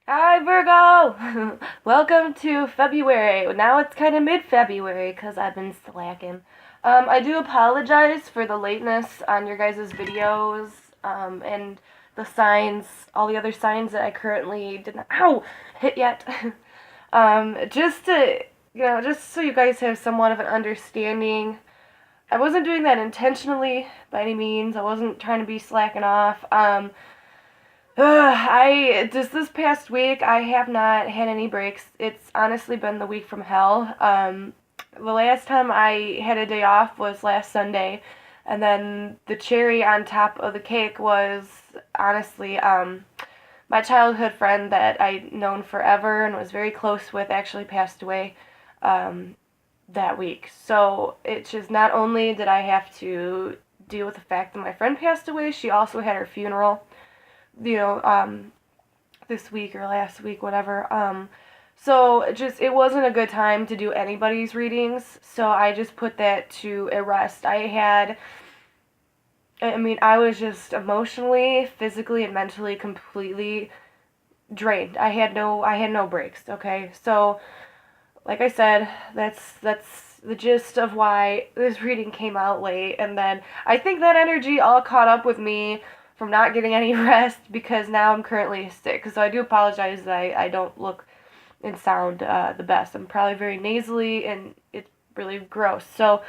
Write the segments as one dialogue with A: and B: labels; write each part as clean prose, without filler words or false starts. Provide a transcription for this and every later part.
A: Hi, Virgo! Welcome to February. Now it's kind of mid-February because I've been slacking. I do apologize for the lateness on your guys' videos, and the signs, all the other signs that I currently did not, hit yet. Just to, just so you guys have somewhat of an understanding. I wasn't doing that intentionally by any means. I wasn't trying to be slacking off. I just this past week I have not had any breaks. It's honestly been the week from hell. The last time I had a day off was last Sunday, and then the cherry on top of the cake was honestly my childhood friend that I'd known forever and was very close with actually passed away that week. So it's just not only did I have to deal with the fact that my friend passed away, she also had her funeral you know, this week or last week, whatever. So just it wasn't a good time to do anybody's readings, so I just put that to a rest. I was just emotionally, physically, and mentally completely drained. I had no breaks. Okay, so like I said, that's the gist of why this reading came out late, and then I think that energy all caught up with me from not getting any rest because now I'm currently sick. So I do apologize that I don't look and sound the best. I'm probably very nasally and it's really gross. So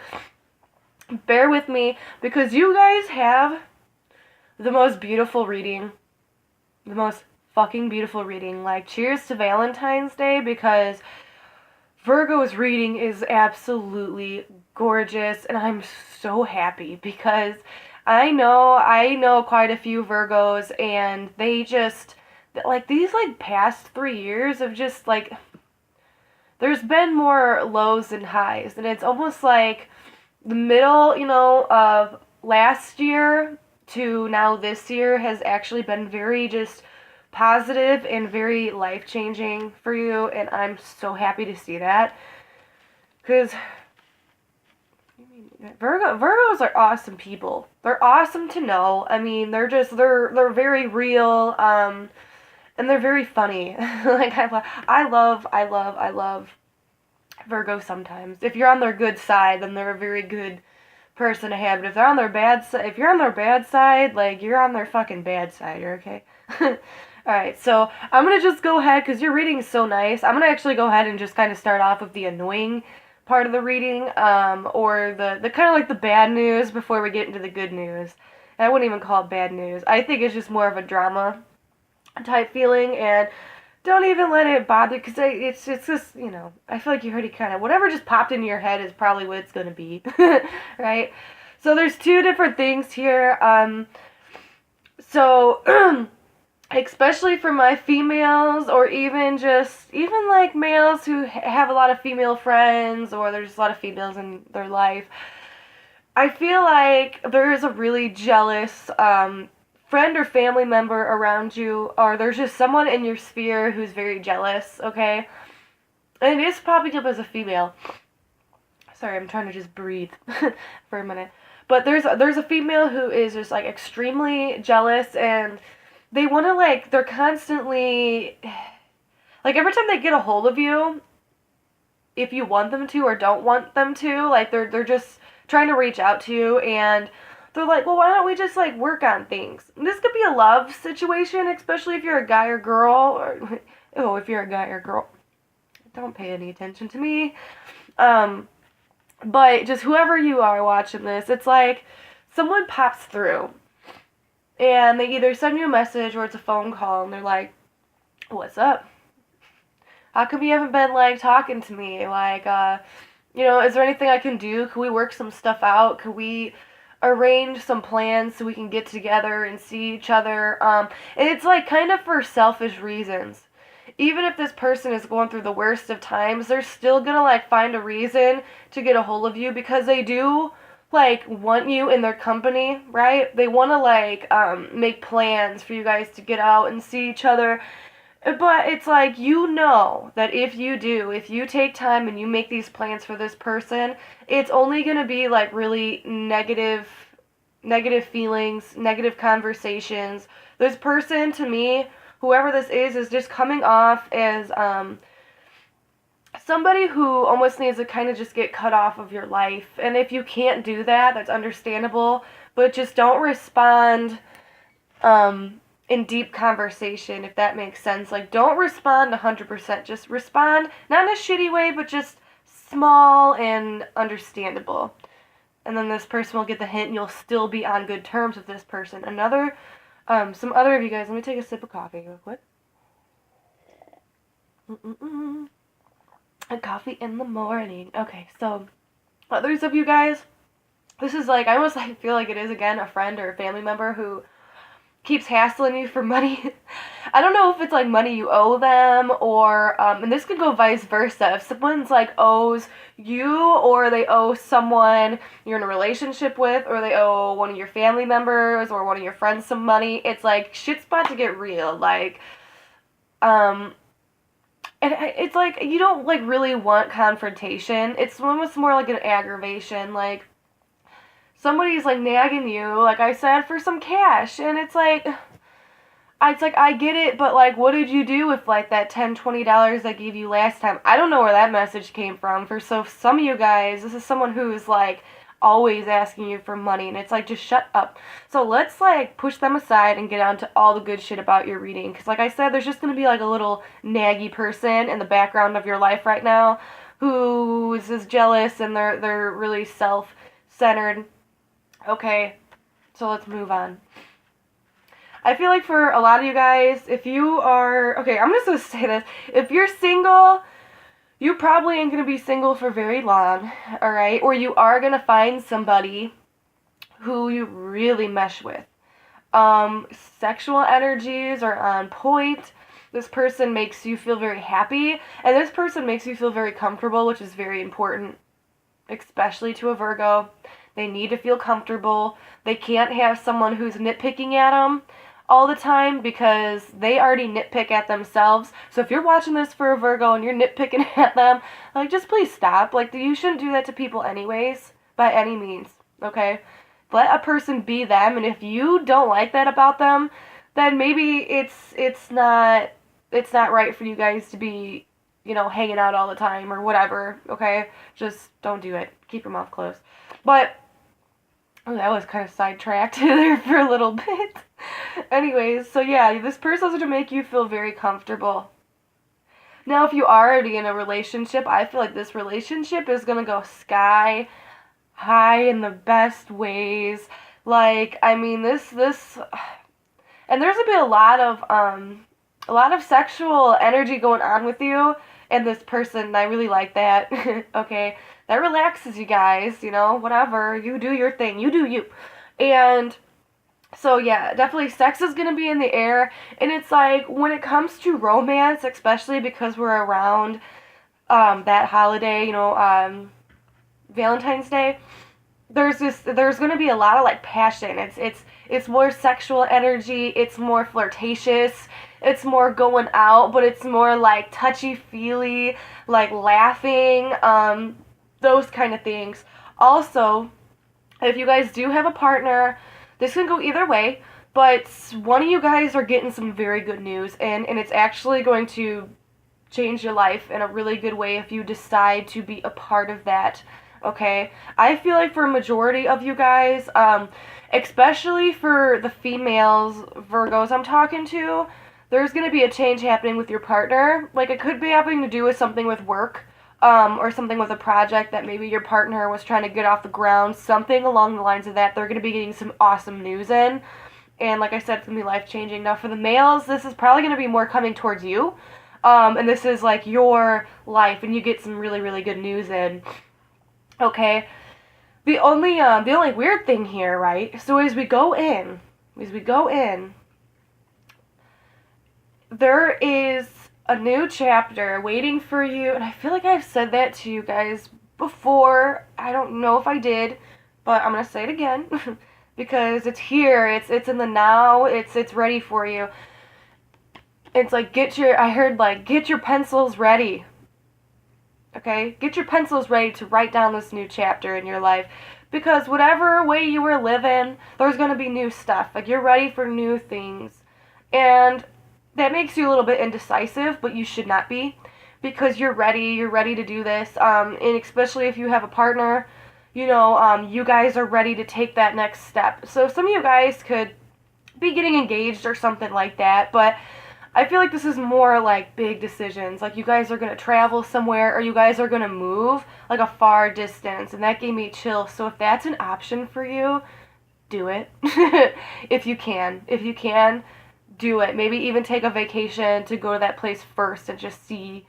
A: bear with me because you guys have the most beautiful reading. The most fucking beautiful reading. Like, cheers to Valentine's Day because Virgo's reading is absolutely gorgeous and I'm so happy because I know quite a few Virgos and they just like these like past 3 years of just like there's been more lows and highs and it's almost like the middle, of last year to now this year has actually been very just positive and very life-changing for you and I'm so happy to see that cuz Virgos are awesome people. They're awesome to know. I mean, they're very real, and they're very funny. Like I love Virgo sometimes. If you're on their good side, then they're a very good person to have. But if they're on their bad side, if you're on their bad side, like you're on their fucking bad side. You're okay. All right, so I'm gonna just go ahead because your reading is so nice. I'm gonna actually go ahead and just kind of start off with the annoying part of the reading, or the kind of like the bad news before we get into the good news. And I wouldn't even call it bad news. I think it's just more of a drama type feeling, and don't even let it bother because it's just I feel like you already kind of whatever just popped into your head is probably what it's gonna be, right? So there's two different things here. So especially for my females or even like males who have a lot of female friends or there's a lot of females in their life, I feel like there is a really jealous friend or family member around you, or there's just someone in your sphere who's very jealous, okay? And it is popping up as a female. Sorry, I'm trying to just breathe for a minute. But there's a female who is just like extremely jealous and they want to like they're constantly like every time they get a hold of you, if you want them to or don't want them to, like they're just trying to reach out to you and they're like, well, why don't we just like work on things? And this could be a love situation, especially if you're a guy or girl, or oh, if you're a guy or girl, don't pay any attention to me. But just whoever you are watching this, it's like someone pops through and they either send you a message or it's a phone call and they're like, what's up? How come you haven't been like talking to me? Like, is there anything I can do? Can we work some stuff out? Can we arrange some plans so we can get together and see each other? And it's like kind of for selfish reasons. Even if this person is going through the worst of times, they're still gonna like find a reason to get a hold of you because they do like want you in their company, right? They want to like make plans for you guys to get out and see each other. But it's like that if you take time and you make these plans for this person, it's only going to be like really negative feelings, negative conversations. This person to me whoever this is just coming off as somebody who almost needs to kind of just get cut off of your life. And if you can't do that, that's understandable, but just don't respond in deep conversation, if that makes sense. Like, don't respond 100%. Just respond, not in a shitty way, but just small and understandable. And then this person will get the hint and you'll still be on good terms with this person. Some other of you guys, let me take a sip of coffee real quick. A coffee in the morning. Okay, so others of you guys, this is like, I almost like feel like it is, again, a friend or a family member who keeps hassling you for money. I don't know if it's like money you owe them, or and this could go vice versa. If someone's like owes you, or they owe someone you're in a relationship with, or they owe one of your family members or one of your friends some money, it's like shit's about to get real. Like, and it's like you don't like really want confrontation. It's almost more like an aggravation. Like, somebody's like nagging you, like I said, for some cash, and it's like I get it, but like, what did you do with like that $10-$20 I gave you last time? I don't know where that message came from. For some of you guys, this is someone who's like always asking you for money, and it's like, just shut up. So let's like push them aside and get on to all the good shit about your reading, because like I said, there's just gonna be like a little naggy person in the background of your life right now who is just jealous, and they're really self-centered. Okay, so let's move on. I feel like for a lot of you guys, if you are, okay, I'm just going to say this. If you're single, you probably ain't going to be single for very long, alright? Or you are going to find somebody who you really mesh with. Sexual energies are on point. This person makes you feel very happy, and this person makes you feel very comfortable, which is very important, especially to a Virgo. They need to feel comfortable. They can't have someone who's nitpicking at them all the time, because they already nitpick at themselves. So if you're watching this for a Virgo and you're nitpicking at them, like, just please stop. Like, you shouldn't do that to people anyways, by any means, okay? Let a person be them, and if you don't like that about them, then maybe it's not right for you guys to be, you know, hanging out all the time or whatever, okay? Just don't do it. Keep your mouth closed. But oh, that was kind of sidetracked there for a little bit. Anyways, so yeah, this person's going to make you feel very comfortable. Now, if you are already in a relationship, I feel like this relationship is going to go sky high in the best ways. Like, I mean, this, and there's going to be a lot of sexual energy going on with you and this person, and I really like that. Okay, that relaxes you guys, you know, whatever, you do your thing, you do you. And so yeah, definitely sex is gonna be in the air, and it's like, when it comes to romance, especially because we're around that holiday, you know, Valentine's Day, there's gonna be a lot of like passion. It's more sexual energy, it's more flirtatious, it's more going out, but it's more like touchy-feely, like laughing, those kind of things. Also, if you guys do have a partner, this can go either way, but one of you guys are getting some very good news, and it's actually going to change your life in a really good way if you decide to be a part of that, okay? I feel like for a majority of you guys, especially for the females, Virgos I'm talking to, there's going to be a change happening with your partner. Like, it could be having to do with something with work, or something with a project that maybe your partner was trying to get off the ground, something along the lines of that. They're going to be getting some awesome news in, and like I said, it's going to be life-changing. Now, for the males, this is probably going to be more coming towards you, and this is like your life, and you get some really, really good news in, okay? The only weird thing here, right, so as we go in, there is a new chapter waiting for you, and I feel like I've said that to you guys before. I don't know if I did, but I'm gonna say it again because it's here. It's in the now. It's ready for you. It's like, get your pencils ready. Okay, get your pencils ready to write down this new chapter in your life, because whatever way you were living, there's gonna be new stuff. Like, you're ready for new things, and that makes you a little bit indecisive, but you should not be, because you're ready to do this, and especially if you have a partner, you guys are ready to take that next step. So some of you guys could be getting engaged or something like that, but I feel like this is more like big decisions. Like you guys are going to travel somewhere, or you guys are going to move like a far distance, and that gave me chills. So if that's an option for you, do it. If you can. If you can, do it. Maybe even take a vacation to go to that place first and just see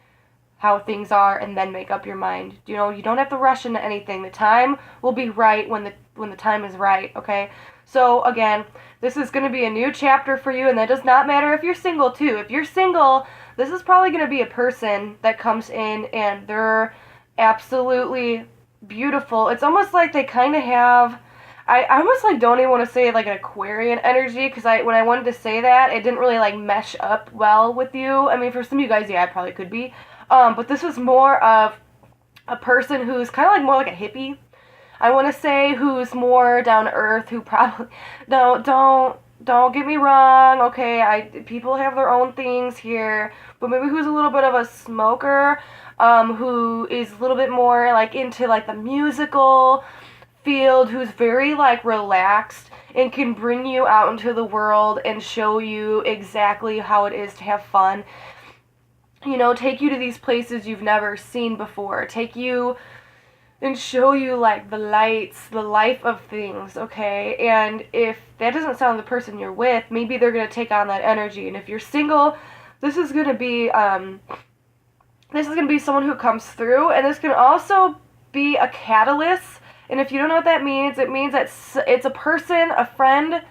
A: how things are, and then make up your mind. You don't have to rush into anything. The time will be right when the time is right, okay? So again, this is going to be a new chapter for you, and that does not matter if you're single too. If you're single, this is probably going to be a person that comes in and they're absolutely beautiful. It's almost like they kind of have, I almost like don't even want to say like an Aquarian energy, because when I wanted to say that, it didn't really like mesh up well with you. I mean, for some of you guys, yeah, it probably could be. But this was more of a person who's kind of like more like a hippie, I want to say, who's more down to earth, who probably don't get me wrong, okay, people have their own things here, but maybe who's a little bit of a smoker, who is a little bit more like into like the musical field, who's very like relaxed and can bring you out into the world and show you exactly how it is to have fun. Take you to these places you've never seen before. Take you and show you like the lights, the life of things, okay? And if that doesn't sound the person you're with, maybe they're going to take on that energy. And if you're single, this is going to be someone who comes through, and this can also be a catalyst. And if you don't know what that means, it means that it's a person, a friend,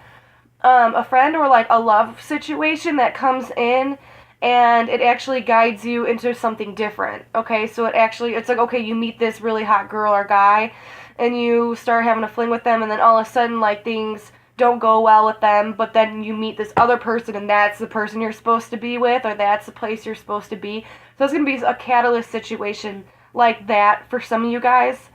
A: or like a love situation that comes in, and it actually guides you into something different, okay? So it's like, okay, you meet this really hot girl or guy, and you start having a fling with them, and then all of a sudden, like, things don't go well with them, but then you meet this other person, and that's the person you're supposed to be with, or that's the place you're supposed to be. So it's going to be a catalyst situation like that for some of you guys,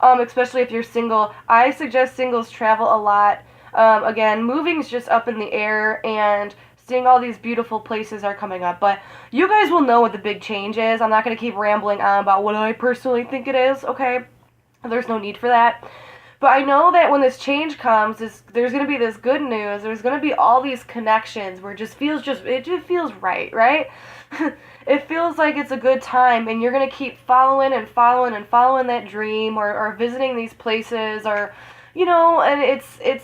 A: especially if you're single. I suggest singles travel a lot. Again, moving's just up in the air, and seeing all these beautiful places are coming up, but you guys will know what the big change is. I'm not going to keep rambling on about what I personally think it is, okay? There's no need for that. But I know that when this change comes, there's going to be this good news. There's going to be all these connections where it just feels right, right? It feels like it's a good time, and you're going to keep following that dream, or visiting these places, or and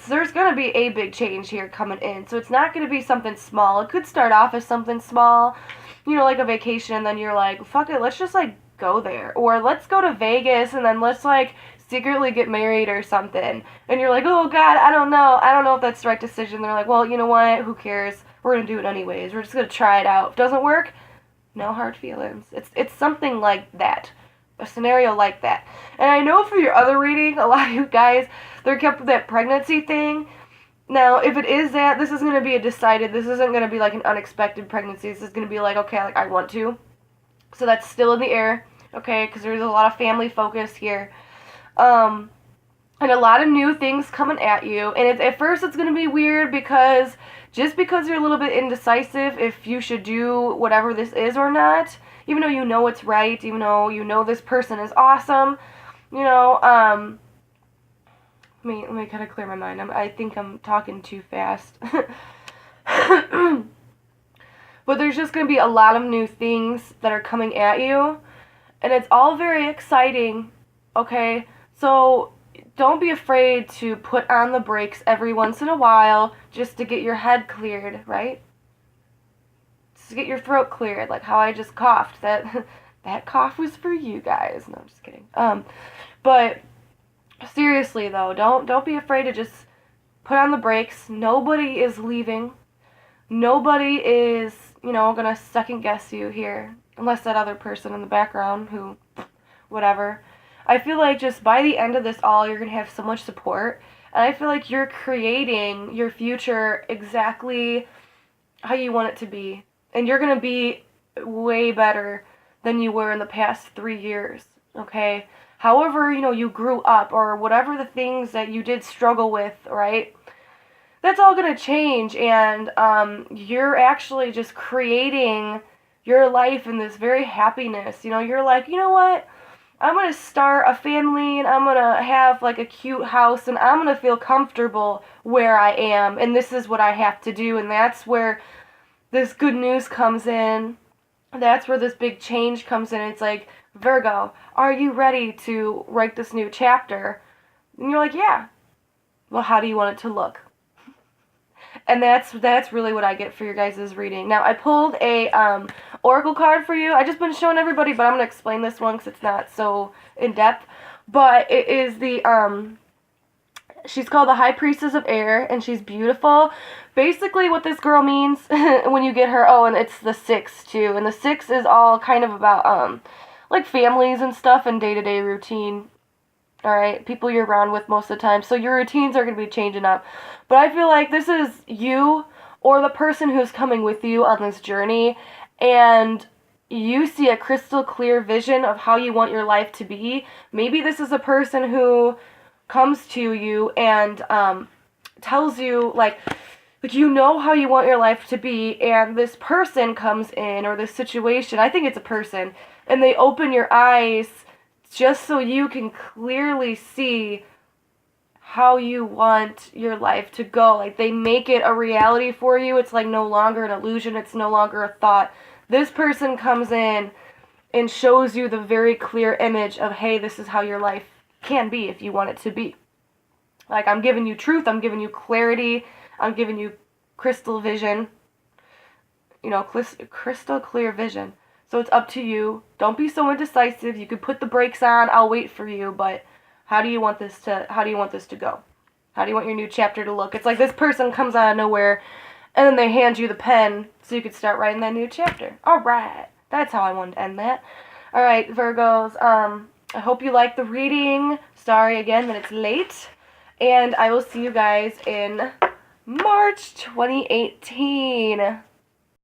A: there's going to be a big change here coming in. So it's not going to be something small. It could start off as something small, like a vacation, and then you're like, fuck it, let's just like go there. Or let's go to Vegas, and then let's like secretly get married or something. And you're like, oh God, I don't know if that's the right decision. They're like, well, you know what? Who cares? We're going to do it anyways. We're just going to try it out. If it doesn't work, no hard feelings. It's something like that. A scenario like that. And I know for your other reading, a lot of you guys, they're kept with that pregnancy thing. Now, if it is that, this is going to be this isn't going to be like an unexpected pregnancy. This is going to be like, okay, like I want to. So that's still in the air, okay, because there's a lot of family focus here. And a lot of new things coming at you. And at first it's going to be weird, because just because you're a little bit indecisive if you should do whatever this is or not, even though you know it's right, even though you know this person is awesome, let me kind of clear my mind. I think I'm talking too fast. But there's just going to be a lot of new things that are coming at you, and it's all very exciting, okay? So don't be afraid to put on the brakes every once in a while just to get your head cleared, right? To get your throat cleared, like how I just coughed. That cough was for you guys. No, I'm just kidding. But seriously though, don't be afraid to just put on the brakes. Nobody is leaving. Nobody is, gonna second guess you here, unless that other person in the background who, whatever. I feel like just by the end of this all, you're gonna have so much support, and I feel like you're creating your future exactly how you want it to be. And you're going to be way better than you were in the past 3 years, okay? However, you grew up, or whatever the things that you did struggle with, right? that's all going to change, and you're actually just creating your life in this very happiness. You know, you're like, you know what? I'm going to start a family, and I'm going to have like a cute house, and I'm going to feel comfortable where I am, and this is what I have to do. And that's where this good news comes in. That's where this big change comes in. It's like, Virgo, are you ready to write this new chapter? And you're like, yeah. Well, how do you want it to look? And that's really what I get for your guys' reading. Now, I pulled a oracle card for you. I just been showing everybody, but I'm going to explain this one because it's not so in-depth. But it is she's called the High Priestess of Air, and she's beautiful. Basically, what this girl means when you get her, and it's the 6, too. And the 6 is all kind of about, like, families and stuff and day-to-day routine. Alright, people you're around with most of the time. So your routines are going to be changing up. But I feel like this is you or the person who's coming with you on this journey, and you see a crystal clear vision of how you want your life to be. Maybe this is a person who comes to you and tells you, like you know how you want your life to be, and this person comes in, or this situation, I think it's a person, and they open your eyes just so you can clearly see how you want your life to go. Like, they make it a reality for you. It's like no longer an illusion. It's no longer a thought. This person comes in and shows you the very clear image of, hey, this is how your life can be if you want it to be. Like, I'm giving you truth. I'm giving you clarity. I'm giving you crystal vision. You know, crystal clear vision. So it's up to you. Don't be so indecisive. You could put the brakes on. I'll wait for you. But how do you want this to go? How do you want your new chapter to look? It's like this person comes out of nowhere, and then they hand you the pen so you could start writing that new chapter. All right. That's how I wanted to end that. All right, Virgos. I hope you like the reading. Sorry again that it's late. And I will see you guys in March 2018.